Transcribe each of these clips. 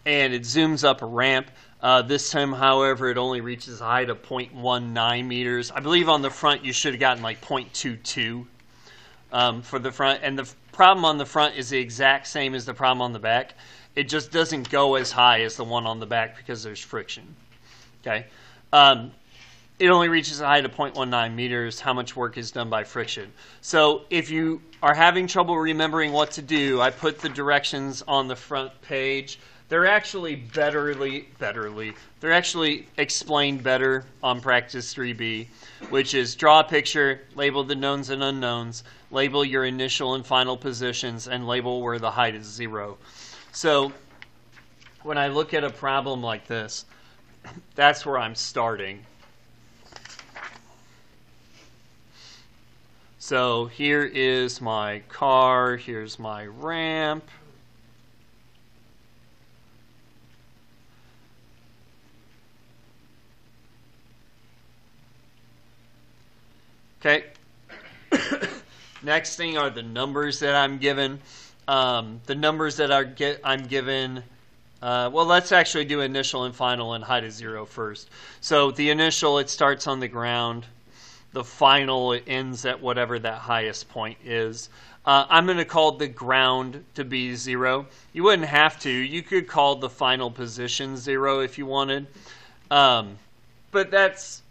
and it zooms up a ramp. This time, however, it only reaches a height of 0.19 meters. I believe on the front you should have gotten like 0.22 for the front. And the problem on the front is the exact same as the problem on the back. It just doesn't go as high as the one on the back because there's friction. Okay. It only reaches a height of 0.19 meters. How much work is done by friction? So if you are having trouble remembering what to do, I put the directions on the front page. They're actually they're actually explained better on practice 3B, which is draw a picture, label the knowns and unknowns, label your initial and final positions, and label where the height is 0. So when I look at a problem like this, that's where I'm starting. So here is my car, here's my ramp. Okay. Next thing are the numbers that I'm given. The numbers that I'm given, well, let's actually do initial and final and height of 0 first. So the initial, it starts on the ground. The final, it ends at whatever that highest point is. I'm going to call the ground to be 0. You wouldn't have to. You could call the final position 0 if you wanted. But that's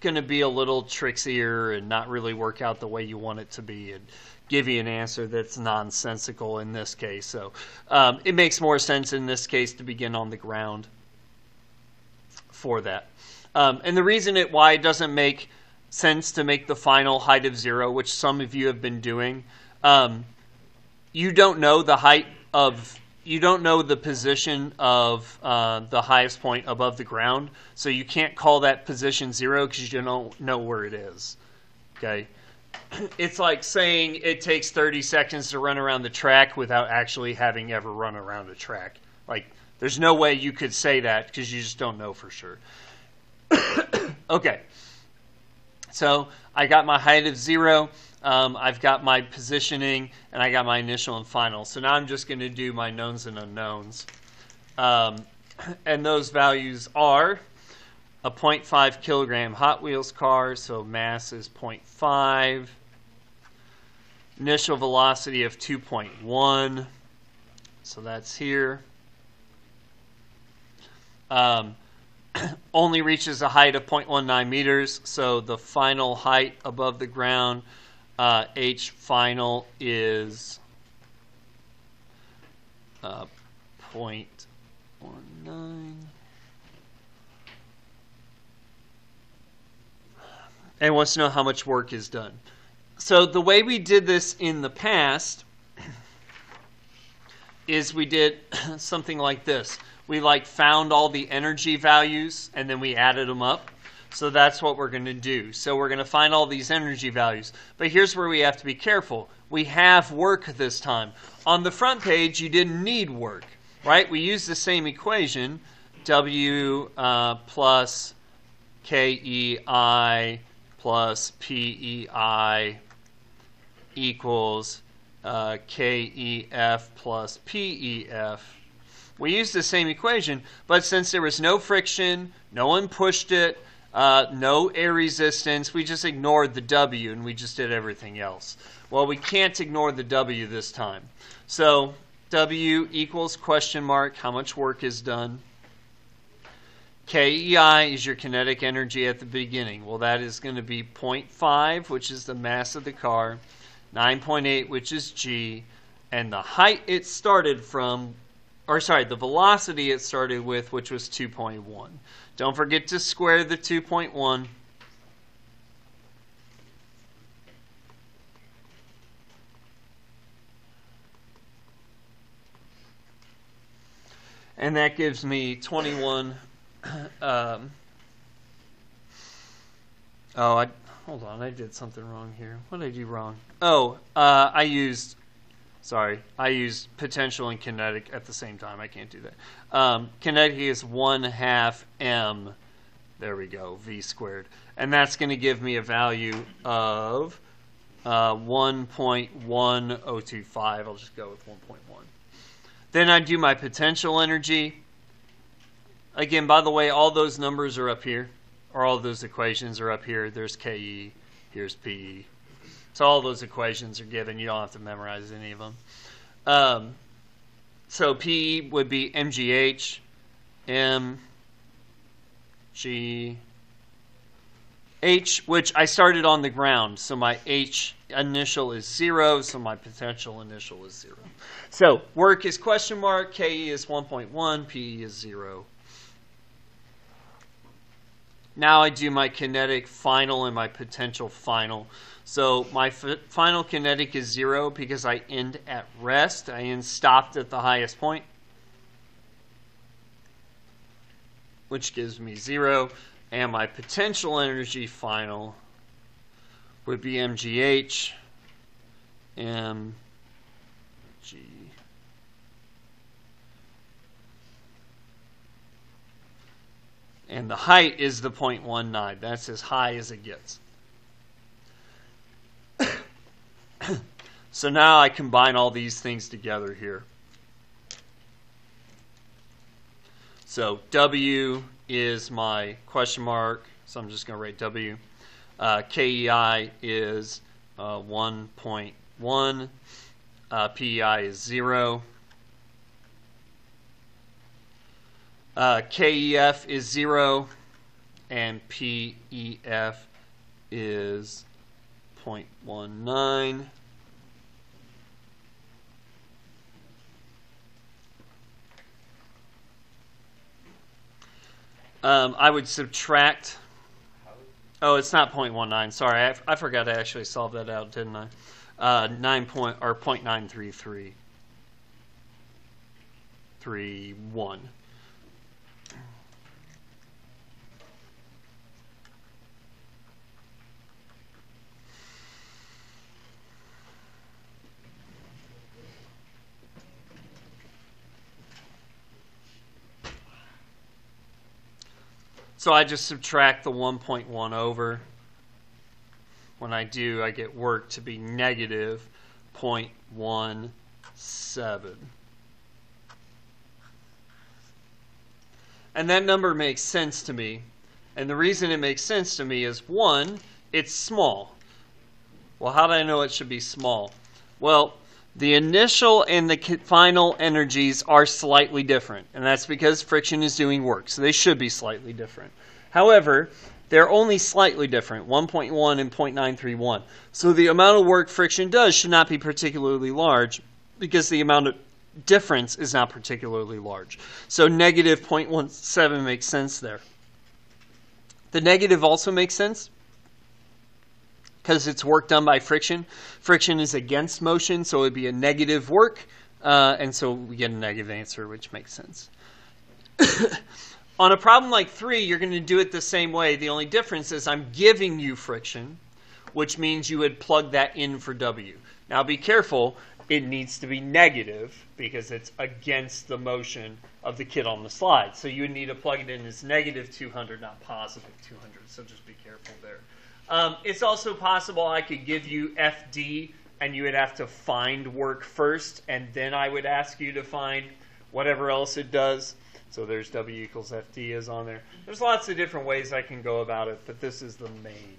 going to be a little trickier and not really work out the way you want it to be and give you an answer that's nonsensical in this case. So it makes more sense in this case to begin on the ground for that. And the reason why it doesn't make sense to make the final height of 0, which some of you have been doing, you don't know the height of, you don't know the position of the highest point above the ground, so you can't call that position 0 because you don't know where it is. Okay, it's like saying it takes 30 seconds to run around the track without actually having ever run around a track. Like, there's no way you could say that because you just don't know for sure. Okay, so I got my height of 0. I've got my positioning, and I got my initial and final. So now I'm just going to do my knowns and unknowns. And those values are a 0.5 kilogram Hot Wheels car, so mass is 0.5. Initial velocity of 2.1, so that's here. Only reaches a height of 0.19 meters, so the final height above the ground, H final is 0.19. And wants to know how much work is done. So the way we did this in the past is we did something like this. We found all the energy values and then we added them up. So that's what we're going to do. So we're going to find all these energy values. But here's where we have to be careful. We have work this time. On the front page, you didn't need work, right? We used the same equation, W plus KEI plus PEI equals KEF plus PEF. We used the same equation, but since there was no friction, no one pushed it, no air resistance, we just ignored the W and we just did everything else. Well, we can't ignore the W this time. So W equals question mark, how much work is done? KEI is your kinetic energy at the beginning. Well, that is going to be 0.5, which is the mass of the car, 9.8, which is G, and the height it started from, or sorry, the velocity it started with, which was 2.1. Don't forget to square the 2.1. And that gives me 21. Hold on, I did something wrong here. What did I do wrong? Oh, I used potential and kinetic at the same time. I can't do that. Kinetic is 1/2 m. There we go, v squared. And that's going to give me a value of 1.1025. I'll just go with 1.1. Then I do my potential energy. Again, by the way, all those numbers are up here, or all those equations are up here. There's KE, here's PE. So all those equations are given. You don't have to memorize any of them. So PE would be mgh, mgh, which I started on the ground. So my H initial is 0, so my potential initial is 0. So work is question mark, KE is 1.1, PE is 0. Now I do my kinetic final and my potential final. So my final kinetic is 0 because I end at rest. I stopped at the highest point, which gives me 0. And my potential energy final would be mgh, mg. And the height is the 0.19. That's as high as it gets. So now I combine all these things together here. So W is my question mark. So I'm just going to write W. KEI is 1.1. PEI is 0. KEF is 0. And PEF is 0.19. I would subtract. Oh, it's not 0.19. Sorry, I forgot to actually solve that out, didn't I? 0.93331. So I just subtract the 1.1 over. When I do, I get work to be negative 0.17. And that number makes sense to me. And the reason it makes sense to me is, one, it's small. Well, how do I know it should be small? Well, the initial and the final energies are slightly different, and that's because friction is doing work, so they should be slightly different. However, they're only slightly different, 1.1 and 0.931. So the amount of work friction does should not be particularly large because the amount of difference is not particularly large. So negative 0.17 makes sense there. The negative also makes sense because it's work done by friction. Friction is against motion, so it would be a negative work, and so we get a negative answer, which makes sense. On a problem like 3, you're going to do it the same way. The only difference is I'm giving you friction, which means you would plug that in for W. Now be careful, it needs to be negative because it's against the motion of the kid on the slide. So you would need to plug it in as negative 200, not positive 200, so just be careful there. It's also possible I could give you FD and you would have to find work first, and then I would ask you to find whatever else it does. So there's W equals FD is on there. There's lots of different ways I can go about it, but this is the main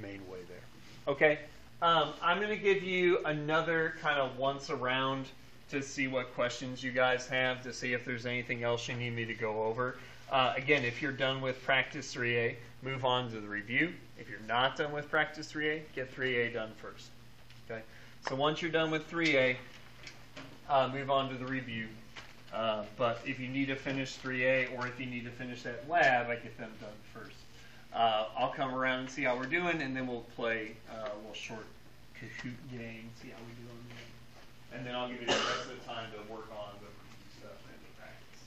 way there. Okay, I'm going to give you another kind of once around to see what questions you guys have, to see if there's anything else you need me to go over. Again, if you're done with practice 3A, move on to the review. If you're not done with practice 3A, get 3A done first. Okay. So once you're done with 3A, move on to the review. But if you need to finish 3A or if you need to finish that lab, I get them done first. I'll come around and see how we're doing, and then we'll play a little short Kahoot game, see how we do on that. And then I'll give you the rest of the time to work on the review stuff and the practice.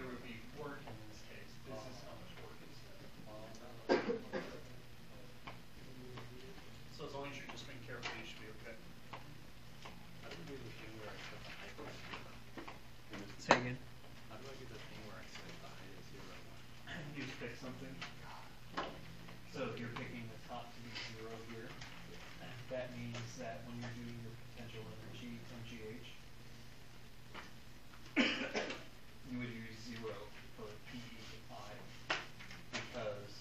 there would be work in this case. This is how much work is done. So as long as you're just being careful, you should be okay. How do I do the thing where I set the height to 0? Say again. How do I do the thing where I set the height to 0? You just pick something. So if you're picking the top to be 0 here, that means that when you're doing your potential energy, MGH, you would use 0 for PE I because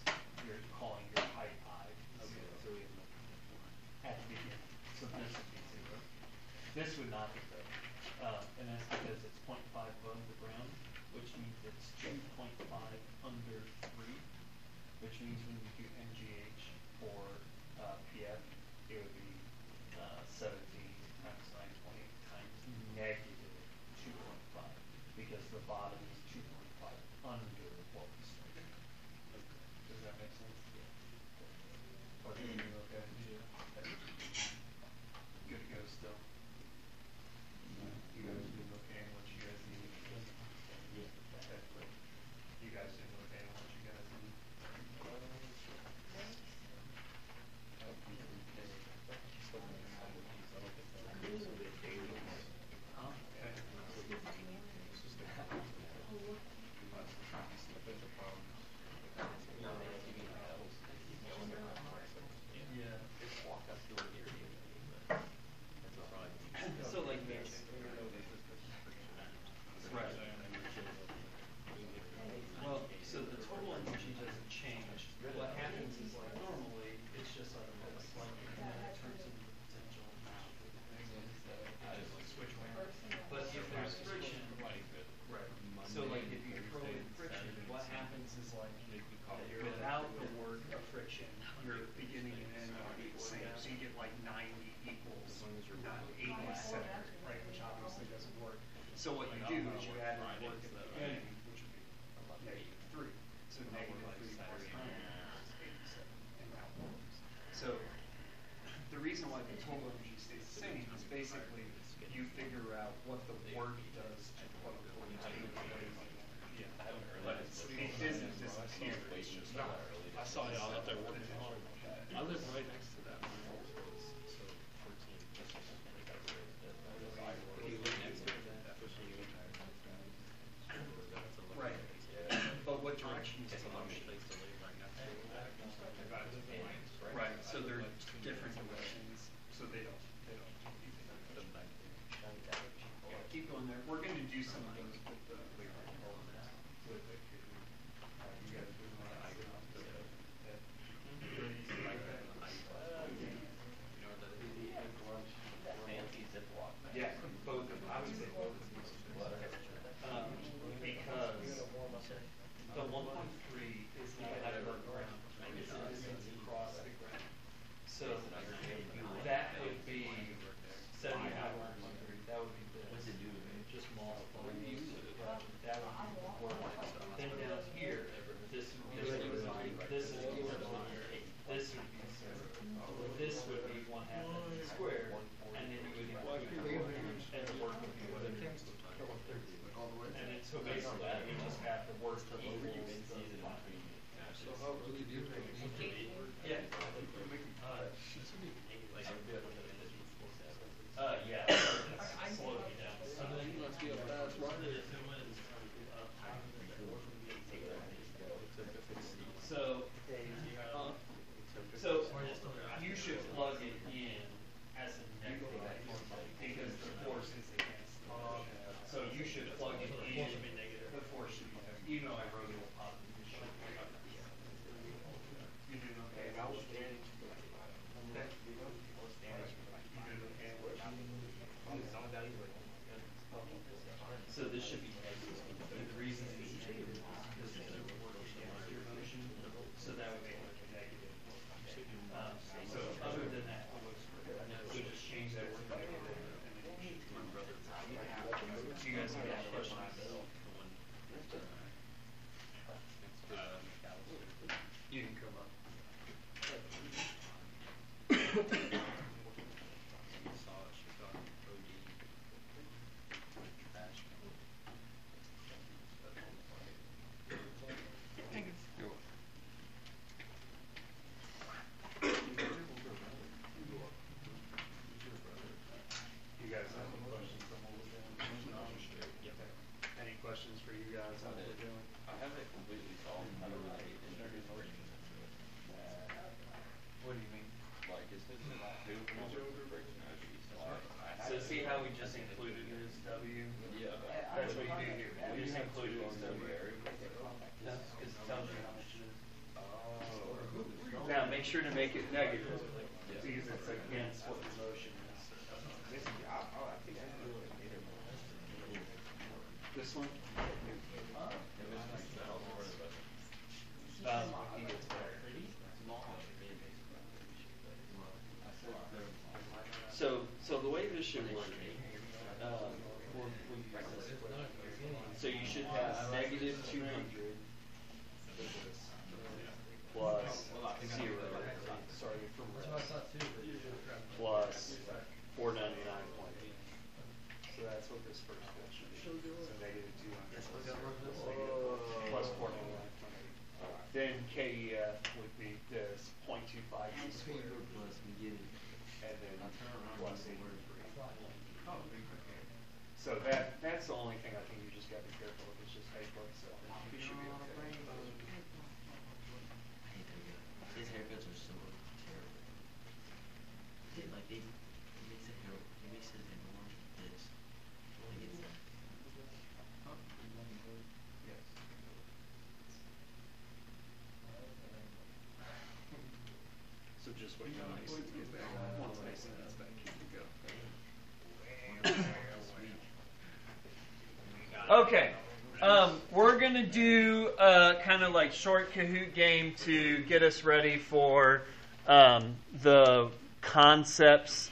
you're calling your height I 0 at the beginning. So this would be 0. This would not be though. And that's because it's 0.5 above the ground, which means it's 2.5 under 3, which means when you do MGH for PF, it would be 17 times 9.8 times negative 2.5, because the bottom is 2.5 under what we started. Does that make sense? Yeah. Are you okay? Yeah. Good to go still. You guys doing okay on what you guys need? Yeah. Okay, great. You guys doing okay on what you guys need? So like this. Right. Well, so the total energy doesn't change. What happens is like normally it's just like a slight and then it turns into the potential. Just switch around. But if there's friction, right. So like if you throw in friction, what happens is like without the word of friction, your beginning and end are the same. So you get like 90 equals 87, right? Which obviously doesn't work. So what you do is you add in work at the beginning, which would be negative 3. So negative 3 plus 9 is 87, and that works. So the reason why the total energy stays the same is basically you figure out what the work does to quote unquote yeah. But it doesn't disappear. It's just not. I saw y'all out there working hard. I live right next to that. So 14. You live next to that. Right. But what direction is the motion? Right. So they're different directions. So they don't. Yeah, keep going there. We're going to do some of those with the you guys doing a lot Fancy Ziploc. yeah, both of them. I would say both of these. Because the 1.3 is the height of our ground. It's a distance across the ground. So that would be 75 that would be this. Just multiply these two. That would be the work. Then down here, this would be 0. This would be 0. This would be 1/2 squared, and then you would include and the work would be whatever. And then so basically, we just have the work equals the final. So how would you do it? Yeah. Yeah. Slow me down. And then you must be a fast rider. So you should plug it in as a negative because the force is against it. So you should plug it in. The force should be negative. Even though I wrote it with positive. You doing okay? I was standing. So this should be negative. The reason it is negative is because it's a work against your motion, so that would make it negative. So other than that, so just change that to negative. So you guys have any questions? You can come up. knows how we're doing. I have it completely solved. I don't know. What do you mean? Like, is this two friction So see how we just included it as W? Yeah. That's what you do here. We just include it as W. Because it tells you how much it is. Oh. Now make sure to make it negative because it's against what the motion is. This one? He gets better. So the way this should work, we'll use this way. So you should have negative 200 plus 0, sorry for plus 499.8. So that's what this first one should be. So negative 200 plus 499.8. Then KEF would be this 0.25 squared. And then plus 83. So that's the only thing I think you just got to be careful of. It's just paper, so you should be okay. His haircuts are so terrible. Like he makes his hair more this. Only gets that. Yes. So just wait till Mason gets back. Once Mason gets back, here we go. Okay. We're going to do kind of like short Kahoot game to get us ready for the concepts